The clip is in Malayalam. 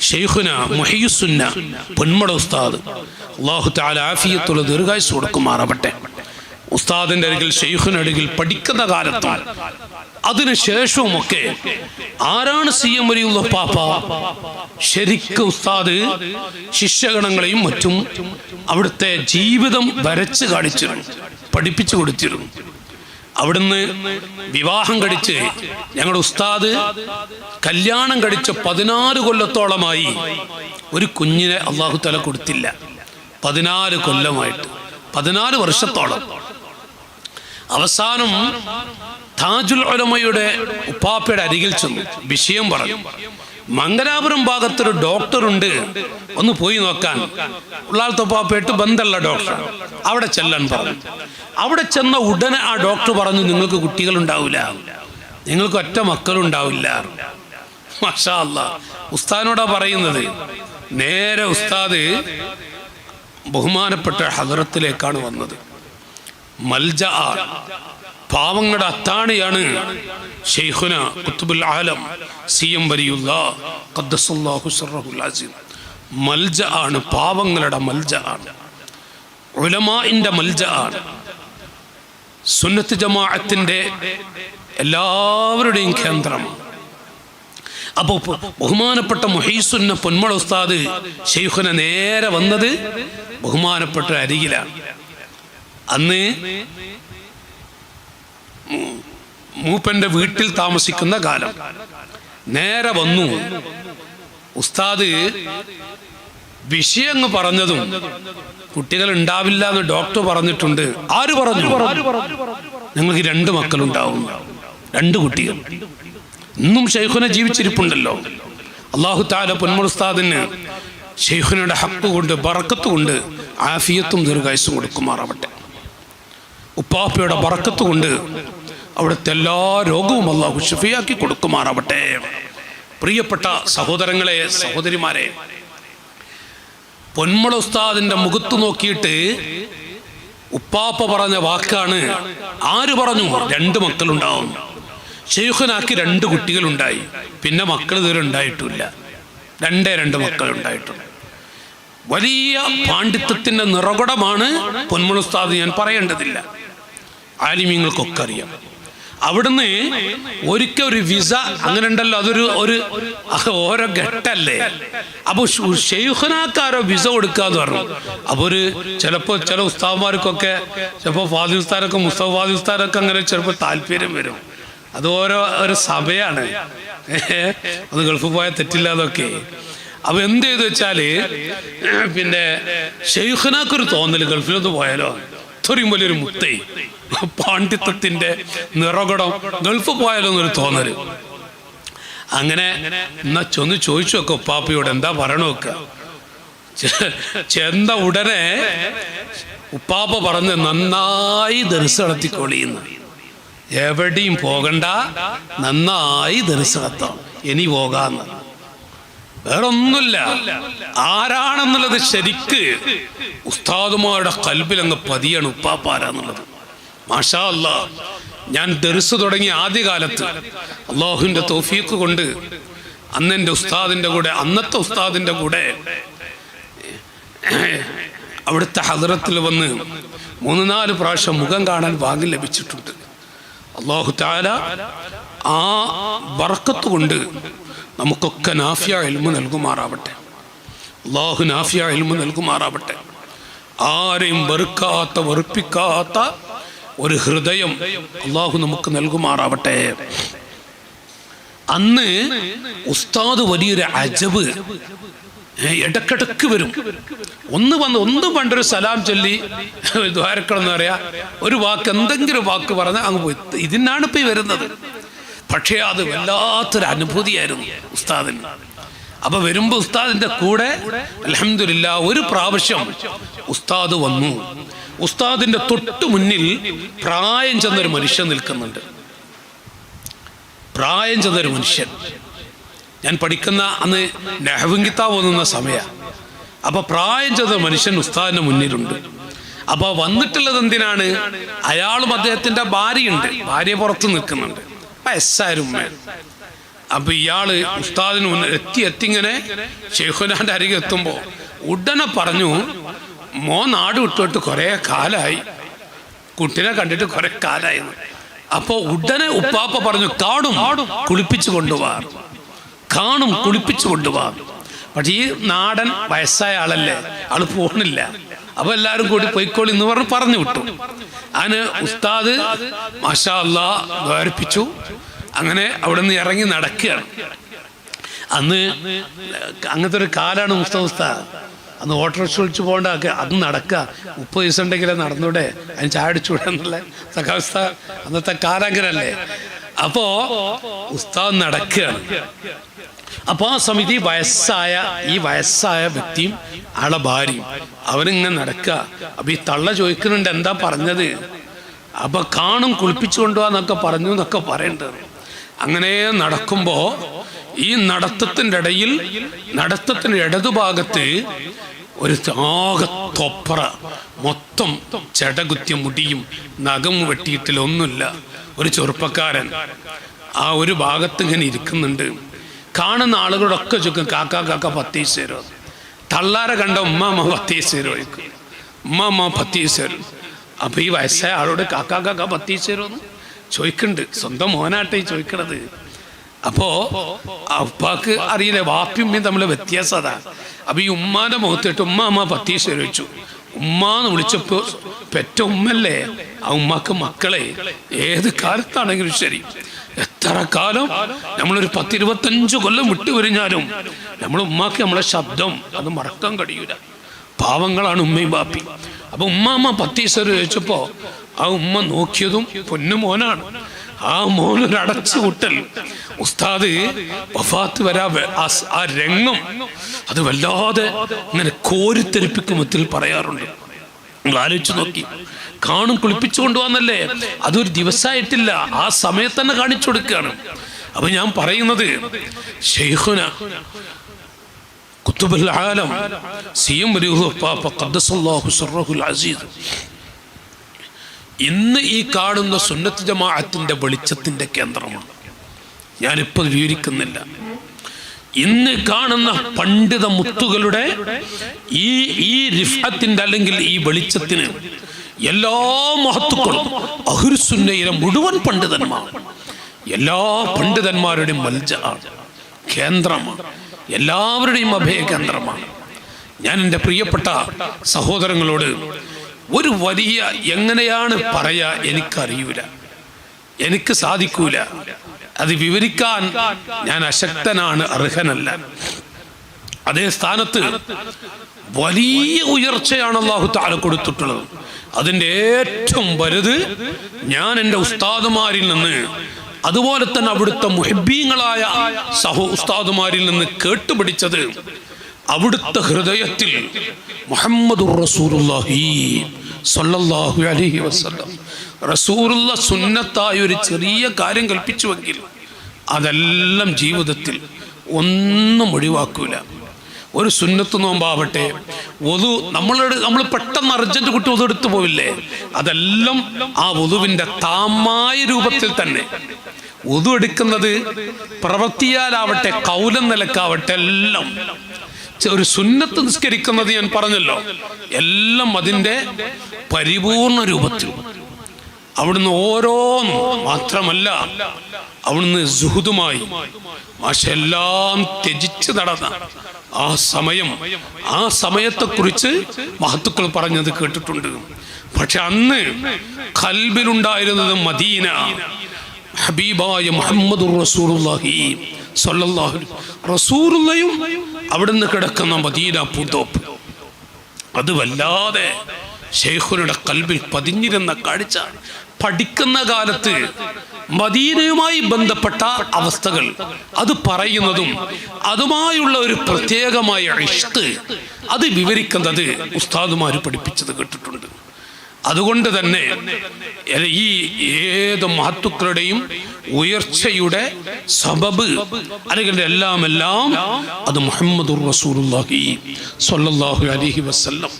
ഷെയ്ഖുന മുഹിയുസുന്ന പൊന്മള ഉസ്താദ് അല്ലാഹു തആല ആഫിയത്തുള്ള ദീർഘായുസ്സ് കൊടുക്കുമാറാവട്ടെ. ഉസ്താദിൻ്റെ അരികിൽ ഷെയ്ഖിനരികിൽ പഠിക്കുന്ന കാലത്തും അതിനുശേഷവുമൊക്കെ ആരാണ് CM വലിയുള്ള പാപ്പ? ശരിക്കും ഉസ്താദ് ശിഷ്യഗണങ്ങളെയും മറ്റും അവിടുത്തെ ജീവിതം വരച്ച് കാണിച്ചിരുന്നു, പഠിപ്പിച്ചു കൊടുത്തിരുന്നു. അവിടുന്ന് വിവാഹം കഴിച്ച് ഞങ്ങളുടെ ഉസ്താദ് കല്യാണം കഴിച്ച് 14 കൊല്ലത്തോളമായി ഒരു കുഞ്ഞിനെ അല്ലാഹു തആല കൊടുത്തില്ല. 14 കൊല്ലമായിട്ട് 14 വർഷത്തോളം. അവസാനം താജുൽ ഉലമയുടെ ഉപ്പാപ്പയുടെ അരികിൽ ചെന്നു വിഷയം പറഞ്ഞു. മംഗലാപുരം ഭാഗത്തൊരു ഡോക്ടറുണ്ട്, ഒന്ന് പോയി നോക്കാൻ. ഉള്ളാളത്തെ ഉപ്പാപ്പയായിട്ട് ബന്ധമുള്ള ഡോക്ടർ, അവിടെ ചെല്ലാൻ പറഞ്ഞു. അവിടെ ചെന്ന ഉടനെ ആ ഡോക്ടർ പറഞ്ഞു, നിങ്ങൾക്ക് കുട്ടികളുണ്ടാവില്ല, നിങ്ങൾക്ക് ഒറ്റ മക്കളുണ്ടാവില്ല. മാഷാ അല്ലാഹ്. ഉസ്താദിനോടാ പറയുന്നത്. നേരെ ഉസ്താദ് ബഹുമാനപ്പെട്ട ഹദറത്തിലേക്കാണ് വന്നത്. മൽജ, പാവങ്ങളുടെ അത്താണിയാണ് ഷെയ്ഖുന ഖുത്ബുൽ ആലം CM വലിയുല്ലാഹ് ഖദ്ദസല്ലാഹു സിർറഹുൽ അസീം. മൽജ ആണ്, പാവങ്ങളുടെ മൽജ ആണ്, ഉലമാഇന്റെ മൽജ ആണ്. സുന്നത്ത് ജമാഅത്തിന്റെ എല്ലാവരുടെയും കേന്ദ്രം. അപ്പോൾ ബഹുമാനപ്പെട്ട മുഹീസുന്ന പൊന്മള ഉസ്താദ് ഷെയ്ഖുന നേരെ വന്നത് ബഹുമാനപ്പെട്ട അരികിലാണ്. അന്ന് മൂപ്പന്റെ വീട്ടിൽ താമസിക്കുന്ന കാലം. നേരെ വന്നു. ഉസ്താദ് വിഷയം പറഞ്ഞതും കുട്ടികൾ ഉണ്ടാവില്ല എന്ന് ഡോക്ടർ പറഞ്ഞിട്ടുണ്ട്. ആര് പറഞ്ഞു? ഞങ്ങൾക്ക് 2 മക്കളുണ്ടാവും, 2 കുട്ടികൾ. ഇന്നും ഷെയ്ഖുന ജീവിച്ചിരിപ്പുണ്ടല്ലോ. അല്ലാഹു തആല പൊന്മള ഉസ്താദിന് ഷെയ്ഖുനയുടെ ഹക്ക് കൊണ്ട് ബറക്കത്ത് കൊണ്ട് ആഫിയത്തും ദീർഘായുസ്സും കൊടുക്കുമാറാവട്ടെ. ഉപ്പാപ്പയുടെ ബറക്കത്ത് കൊണ്ട് അവിടുത്തെ എല്ലാ രോഗവും അല്ലാഹു ശിഫയാക്കി കൊടുക്കുമാറാവട്ടെ. പ്രിയപ്പെട്ട സഹോദരങ്ങളെ, സഹോദരിമാരെ, പൊന്മള ഉസ്താദിന്റെ മുഖത്ത് നോക്കിയിട്ട് ഉപ്പാപ്പ പറഞ്ഞ വാക്കാണ്. ആര് പറഞ്ഞു? 2 മക്കളുണ്ടാവും. ഷെയ്ഖുനാക്ക് 2 കുട്ടികളുണ്ടായി. പിന്നെ മക്കൾ ഇതുവരെ ഉണ്ടായിട്ടില്ല. 2 മക്കൾ ഉണ്ടായിട്ടുണ്ട്. വലിയ പാണ്ഡിത്യത്തിന്റെ നിറകുടമാണ് പൊന്മള ഉസ്താദ്. ഞാൻ പറയേണ്ടതില്ല, ആലിമീങ്ങൾക്കൊക്കെ അറിയാം. അവിടുന്ന് ഒരിക്കൽ ഒരു വിസ അങ്ങനെ ഉണ്ടല്ലോ, അതൊരു ഓരോ ഘട്ടല്ലേ. അപ്പൊ ഷെയ്ഖുനാക്കാരോ വിസ കൊടുക്കാന്ന് പറഞ്ഞു. അപ്പൊ ചിലപ്പോ ചില ഉസ്താദ്മാർക്കൊക്കെ, ചിലപ്പോ ഫാദിൽ ഉസ്താദൊക്കെ, മുസ്തഫ ഫാദിൽ ഉസ്താദൊക്കെ അങ്ങനെ ചിലപ്പോൾ താല്പര്യം വരും. അത് ഒരു സഭയാണ്. അത് ഗൾഫിൽ പോയാൽ തെറ്റില്ല അതൊക്കെ. അപ്പൊ എന്ത് ചെയ്തു വെച്ചാല്, പിന്നെ ഷെയ്ഖുനാക്കൊരു തോന്നല്, ഗൾഫിലൊന്ന് പോയാലോ, ഇത്രയും വലിയൊരു മുത്തേ, പാണ്ഡിത്യത്തിന്റെ നിറകുടം, ഗൾഫ് പോയാലോ എന്നൊരു തോന്നല്. അങ്ങനെ എന്നാ ചോദിച്ചു വെക്ക ഉപ്പാപ്പയോട്, എന്താ പറയണ വെക്ക. ചെന്ന ഉടനെ ഉപ്പാപ്പ പറഞ്ഞ്, നന്നായി ദർസ് നടത്തിക്കൊള്ളിന്ന്, എവിടെയും പോകണ്ട, നന്നായി ദർസ് നടത്താം, ഇനി പോകാന്ന്. വേറൊന്നുമില്ല. ആരാണെന്നുള്ളത് ശരിക്ക് ഉസ്താദുമാരുടെ കൽബിൽ അങ്ങ് പതിയാണ് ഉപ്പാപ്പാരാന്നുള്ളത്. മാഷാ അല്ലാഹ്. ഞാൻ ദർസ് തുടങ്ങിയ ആദ്യകാലത്ത് അള്ളാഹുവിന്റെ തൗഫീഖ് കൊണ്ട് അന്നെൻ്റെ ഉസ്താദിന്റെ കൂടെ, അന്നത്തെ ഉസ്താദിന്റെ കൂടെ അവിടുത്തെ ഹദ്റത്തിൽ വന്ന് 3-4 പ്രാവശ്യം മുഖം കാണാൻ ഭാഗ്യം ലഭിച്ചിട്ടുണ്ട്. അല്ലാഹു തആല ആ ബർക്കത്ത് കൊണ്ട് നമുക്കൊക്കെ നാഫിയ ഇൽമു നൽകുമാറാവട്ടെ. അല്ലാഹു നാഫിയ ഇൽമു നൽകുമാറാവട്ടെ. ആരെയും വെറുപ്പിക്കാത്ത ഒരു ഹൃദയം അല്ലാഹു നമുക്ക് നൽകുമാറാവട്ടെ. അന്ന് ഉസ്താദ് വലിയൊരു അജബ്, ഇടക്കിടക്ക് വരും. ഒന്ന് പണ്ടൊരു സലാം ചൊല്ലി ദ്വാരക്കളെന്ന് പറയാ, ഒരു വാക്ക്, എന്തെങ്കിലും വാക്ക് പറഞ്ഞാൽ അങ്ങ് പോയി. ഇതിനാണ് ഇപ്പൊ വരുന്നത്. പക്ഷേ അത് വല്ലാത്തൊരു അനുഭൂതിയായിരുന്നു ഉസ്താദിന്. അപ്പൊ വരുമ്പോ ഉസ്താദിന്റെ കൂടെ അൽഹംദുലില്ലാഹ് ഒരു പ്രാവശ്യം ഉസ്താദ് വന്നു. ഉസ്താദിന്റെ തൊട്ടു മുന്നിൽ പ്രായം ചെന്നൊരു മനുഷ്യൻ നിൽക്കുന്നുണ്ട്. പ്രായം ചെന്നൊരു മനുഷ്യൻ. ഞാൻ പഠിക്കുന്ന അന്ന് നഹ്വും കിതാബ് ഓതുന്ന സമയം. അപ്പൊ പ്രായം ചെന്ന മനുഷ്യൻ ഉസ്താദിന്റെ മുന്നിലുണ്ട്. അപ്പൊ വന്നിട്ടുള്ളത് എന്തിനാണ്? അയാളും അദ്ദേഹത്തിന്റെ ഭാര്യയുണ്ട്, ഭാര്യ പുറത്ത് നിൽക്കുന്നുണ്ട്. വയസ്സായ ഉമ്മ. അപ്പൊ ഇയാള് ഉസ്താദിന് എത്തിങ്ങനെ ഷെയ്ഖുനാന്റെ അരികെ എത്തുമ്പോ ഉടനെ പറഞ്ഞു, മോൻ നാട് വിട്ടോട്ട് കുറെ കാലായി, കുട്ടിനെ കണ്ടിട്ട് കുറെ കാലായി. അപ്പൊ ഉടനെ ഉപ്പാപ്പ പറഞ്ഞു, കാണും കുളിപ്പിച്ചു കൊണ്ടുപോവാ, കാണും കുളിപ്പിച്ചു കൊണ്ടുപോവാ. പക്ഷെ ഈ നാടൻ വയസ്സായ ആളല്ലേ, ആള് പോണില്ല. അപ്പൊ എല്ലാരും കൂടി പോയിക്കോളി എന്ന് പറഞ്ഞു വിട്ടു. അതിന് ഉസ്താദ് മാഷാ അല്ലാഹ് ദ്വാരിപ്പിച്ചു. അങ്ങനെ അവിടെ നിന്ന് ഇറങ്ങി നടക്കുകയാണ്. അന്ന് അങ്ങനത്തെ ഒരു കാലാണ് ഉസ്താദ്. അന്ന് ഓട്ടോറിക്ഷ വിളിച്ചു പോകേണ്ട, അത് നടക്കുക. 30 ദിവസം ഉണ്ടെങ്കിലേ നടന്നൂടെ, അതിന് ചായ അടിച്ചുകൂടെ എന്നുള്ള സഖാവസ്ഥ അന്നത്തെ കാലം അങ്ങനല്ലേ. അപ്പോ ഉസ്താദ് നടക്കുകയാണ്. അപ്പൊ ആ സമിതി ഈ വയസ്സായ വ്യക്തിയും ആളെ ഭാര്യയും അവരിങ്ങനെ നടക്കുക. അപ്പൊ ഈ തള്ള ചോദിക്കുന്നുണ്ട്, എന്താ പറഞ്ഞത്? അപ്പൊ കാണും കുളിപ്പിച്ചു കൊണ്ടുപോവാന്നൊക്കെ പറഞ്ഞു എന്നൊക്കെ പറയേണ്ടത്. അങ്ങനെ നടക്കുമ്പോ ഈ നടത്തത്തിൻ്റെ ഇടയിൽ, നടത്തത്തിന് ഇടതുഭാഗത്ത് ഒരു ആകെ തൊപ്പറ, മൊത്തം ചെടകുത്തിയ മുടിയും നഖം വെട്ടിയിട്ടിലൊന്നുമില്ല ഒരു ചെറുപ്പക്കാരൻ ആ ഒരു ഭാഗത്ത് ഇങ്ങനെ ഇരിക്കുന്നുണ്ട്. കാണുന്ന ആളുകളൊക്കെ ചോദിക്കും, കാക്ക കാക്ക 10 പൈസ തരുമോ? തള്ളാരെ കണ്ട ഉമ്മാമ്മ 10 പൈസ തരുമോ? ഉമ്മാമ്മ 10 പൈസ തരും. അപ്പൊ ഈ വയസ്സായ ആളോട് കാക്ക കാക്ക 10 പൈസ തരുമോന്ന് ചോദിക്കുന്നുണ്ട്. സ്വന്തം മോനാട്ടെ ഈ ചോദിക്കണത്. അപ്പോ ഉപ്പാക്ക് അറിയില്ലേ, വാപ്പയും ഉമ്മയും തമ്മിലെ വ്യത്യാസം അതാ. അപ്പൊ ഈ ഉമ്മാന്റെ മുഖത്തിട്ട് ഉമ്മാമ്മ 10 പൈസ ചോദിച്ചു. ഉമ്മാന്ന് വിളിച്ചപ്പോ പെറ്റ ഉമ്മല്ലേ, ആ ഉമ്മാക്ക് മക്കളെ ഏത് കാലത്താണെങ്കിലും ശരി, എത്ര കാലം നമ്മളൊരു 10-25 കൊല്ലം വിട്ടുവരിഞ്ഞാലും നമ്മളെ ഉമ്മാക്ക് നമ്മളെ ശബ്ദം അത് മറക്കാൻ കഴിയൂല. പാവങ്ങളാണ് ഉമ്മയും ബാപ്പി. അപ്പൊ ഉമ്മാമ്മ 10 പൈസ ചോദിച്ചപ്പോ ആ ഉമ്മ നോക്കിയതും പൊന്നു മോനാണ്. ആ മോനൊരു അടച്ചു കൂട്ടൽ. ഉസ്താദ് വഫാത്ത് വരാ ആ രംഗം അത് വല്ലാതെ ഇങ്ങനെ കോരിത്തെരിപ്പിക്കുമത്തിൽ പറയാറുണ്ട്. നിങ്ങൾ ആലോചിച്ച് നോക്കി, കാണും കുളിപ്പിച്ചു കൊണ്ടുവന്നല്ലേ, അതൊരു ദിവസമായിട്ടില്ല, ആ സമയത്ത് തന്നെ കാണിച്ചു കൊടുക്കുകയാണ്. അപ്പൊ ഞാൻ പറയുന്നത്, ശൈഖുന ഖുതുബുൽ ആലം സിയം പാപ്പ ഖദ്ദസല്ലാഹു സിർറഹുൽ അസീസ് ഇന്ന് ഈ കാണുന്ന സുന്നത്ത് ജമാഅത്തിന്റെ വെളിച്ചത്തിന്റെ കേന്ദ്രമാണ്. ഞാനിപ്പോൾ വിവരിക്കുന്നില്ല. ഇന്ന് കാണുന്ന പണ്ഡിത മുത്തുകളുടെ ഈ റിഫഅത്തിന്റെ അല്ലെങ്കിൽ ഈ വെളിച്ചത്തിന് എല്ലാ മഹത്തുക്കളും അഹ്ലുസുന്നയിലെ മുഴുവൻ പണ്ഡിതന്മാർ, എല്ലാ പണ്ഡിതന്മാരുടെയും മൽജഅാണ്, കേന്ദ്രമാണ്, എല്ലാവരുടെയും അഭയകേന്ദ്രമാണ്. ഞാൻ എൻ്റെ പ്രിയപ്പെട്ട സഹോദരങ്ങളോട് ഒരു വലിയ എങ്ങനെയാണ് പറയാ എനിക്കറിയൂല, എനിക്ക് സാധിക്കൂല, അത് വിവരിക്കാൻ ഞാൻ അശക്തനാണ്, അർഹനല്ല. അതേ സ്ഥാനത്ത് വലിയ ഉയർച്ചയാണ് അല്ലാഹു തആല കൊടുത്തിട്ടുള്ളത്. അതിൻ്റെ ഏറ്റവും വലുത് ഞാൻ എൻ്റെ ഉസ്താദുമാരിൽ നിന്ന്, അതുപോലെ തന്നെ അവിടുത്തെ മുഹിബ്ബീങ്ങളായ ഉസ്താദുമാരിൽ നിന്ന് കേട്ടുപിടിച്ചത്, അവിടുത്തെ ഹൃദയത്തിൽ മുഹമ്മദുർ റസൂലുള്ളാഹി സ്വല്ലല്ലാഹു അലൈഹി വസല്ലം റസൂലുള്ള സുന്നത്തായ ഒരു ചെറിയ കാര്യം കൽപ്പിച്ചുവെങ്കിൽ അതെല്ലാം ജീവിതത്തിൽ ഒന്നും ഒഴിവാക്കൂല. ഒരു സുന്നത്ത് നോമ്പാവട്ടെ, വധു നമ്മൾ പെട്ടെന്ന് അർജന്റ് കുട്ടി വധു എടുത്തു പോവില്ലേ, അതെല്ലാം ആ വധുവിൻ്റെ താമായ രൂപത്തിൽ തന്നെ. വധു എടുക്കുന്നത് പ്രവൃത്തിയാലാവട്ടെ കൗലം നിലക്കാവട്ടെ, എല്ലാം ഒരു സുന്നത്ത് നിസ്കരിക്കുന്നത് ഞാൻ പറഞ്ഞല്ലോ, എല്ലാം അതിൻ്റെ പരിപൂർണ രൂപത്തിൽ. അവിടുന്ന് ഓരോന്നും മാത്രമല്ല, അവിടുന്ന് സുഹുദുമായി മാഷെല്ലാം ത്യജിച്ച് നടന്ന ആ സമയത്തെക്കുറിച്ച് മഹത്തുക്കൾ പറഞ്ഞത് കേട്ടിട്ടുണ്ട്. പക്ഷെ അന്ന് ഖൽബിലുണ്ടായിരുന്നത് മദീന, ഹബീബായ മുഹമ്മദുർ റസൂലുള്ളാഹി സ്വല്ലല്ലാഹു അലൈഹി റസൂലുള്ളയും അവിടുന്ന് കിടക്കുന്ന മദീന പൂന്തോപ്പ്, അത് വല്ലാതെ ശൈഖുനയുടെ ഖൽബിൽ പതിഞ്ഞിരുന്ന കാഴ്ച. പഠിക്കുന്ന കാലത്ത് മദീനയുമായി ബന്ധപ്പെട്ട അവസ്ഥകൾ അത് പറയുന്നതും അതുമായുള്ള ഒരു പ്രത്യേകമായ ഇഷ്ക് അത് വിവരിക്കുന്നത് ഉസ്താദുമാർ പഠിപ്പിച്ചത് കേട്ടിട്ടുണ്ട്. അതുകൊണ്ട് തന്നെ ഈ ഏത് മഹത്തുക്കളുടെയും ഉയർച്ചയുടെ സബബ് അല്ലെങ്കിൽ എല്ലാം അത് മുഹമ്മദുർ റസൂലുള്ളാഹി സ്വല്ലല്ലാഹു അലൈഹി വസല്ലം